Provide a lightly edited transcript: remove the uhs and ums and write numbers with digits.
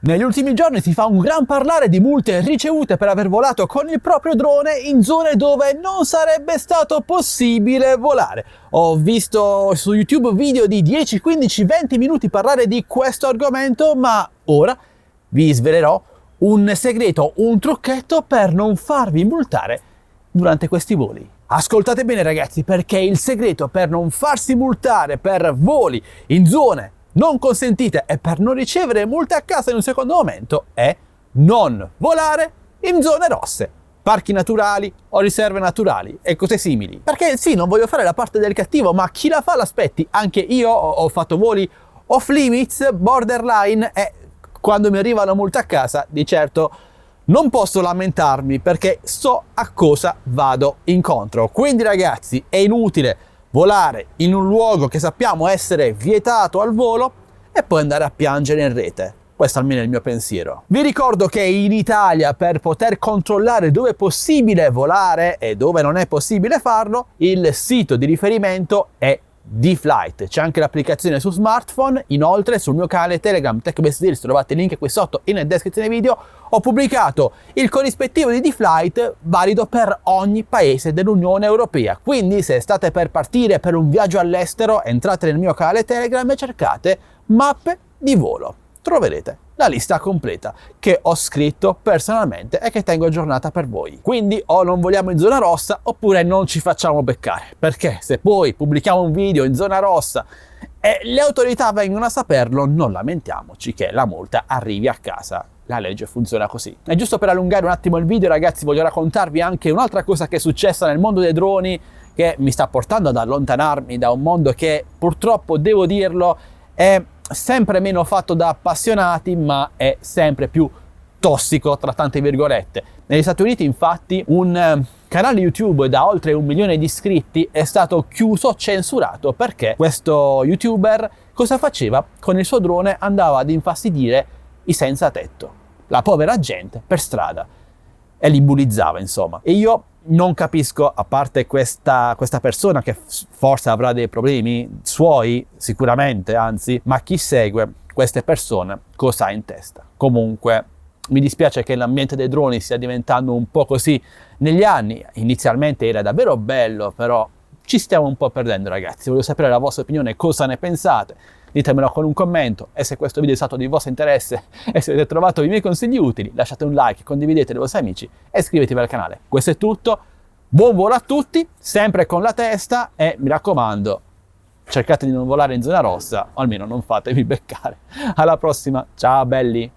Negli ultimi giorni si fa un gran parlare di multe ricevute per aver volato con il proprio drone in zone dove non sarebbe stato possibile volare. Ho visto su YouTube video di 10, 15, 20 minuti parlare di questo argomento, ma ora vi svelerò un segreto, un trucchetto per non farvi multare durante questi voli. Ascoltate bene ragazzi, perché il segreto per non farsi multare per voli in zone non consentite e per non ricevere multe a casa in un secondo momento è non volare in zone rosse, parchi naturali o riserve naturali e cose simili. Perché sì, non voglio fare la parte del cattivo, ma chi la fa l'aspetti. Anche io ho fatto voli off limits, borderline, e quando mi arriva la multa a casa di certo non posso lamentarmi perché so a cosa vado incontro. Quindi ragazzi, è inutile volare in un luogo che sappiamo essere vietato al volo e poi andare a piangere in rete. Questo almeno è il mio pensiero. Vi ricordo che in Italia, per poter controllare dove è possibile volare e dove non è possibile farlo, il sito di riferimento è D-Flight. C'è anche l'applicazione su smartphone. Inoltre sul mio canale Telegram TechBest Deals, trovate il link qui sotto in descrizione video, ho pubblicato il corrispettivo di D-Flight valido per ogni paese dell'Unione Europea. Quindi se state per partire per un viaggio all'estero, entrate nel mio canale Telegram e cercate mappe di volo. Troverete la lista completa che ho scritto personalmente e che tengo aggiornata per voi. Quindi o non voliamo in zona rossa oppure non ci facciamo beccare, perché se poi pubblichiamo un video in zona rossa e le autorità vengono a saperlo, non lamentiamoci che la multa arrivi a casa. La legge funziona così. E giusto per allungare un attimo il video ragazzi, voglio raccontarvi anche un'altra cosa che è successa nel mondo dei droni, che mi sta portando ad allontanarmi da un mondo che purtroppo, devo dirlo, è sempre meno fatto da appassionati, ma è sempre più tossico tra tante virgolette. Negli Stati Uniti infatti un canale YouTube da oltre 1 milione di iscritti è stato chiuso, censurato, perché questo youtuber cosa faceva? Con il suo drone andava ad infastidire i senza tetto, la povera gente per strada, e li bullizzava insomma. E io non capisco, a parte questa persona che forse avrà dei problemi suoi, sicuramente, anzi, ma chi segue queste persone cosa ha in testa? Comunque mi dispiace che l'ambiente dei droni stia diventando un po' così negli anni. Inizialmente era davvero bello, però ci stiamo un po' perdendo ragazzi. Voglio sapere la vostra opinione, cosa ne pensate. Ditemelo con un commento, e se questo video è stato di vostro interesse e se avete trovato i miei consigli utili, lasciate un like, condividete ai vostri amici e iscrivetevi al canale. Questo è tutto, buon volo a tutti, sempre con la testa, e mi raccomando, cercate di non volare in zona rossa, o almeno non fatevi beccare. Alla prossima, ciao belli!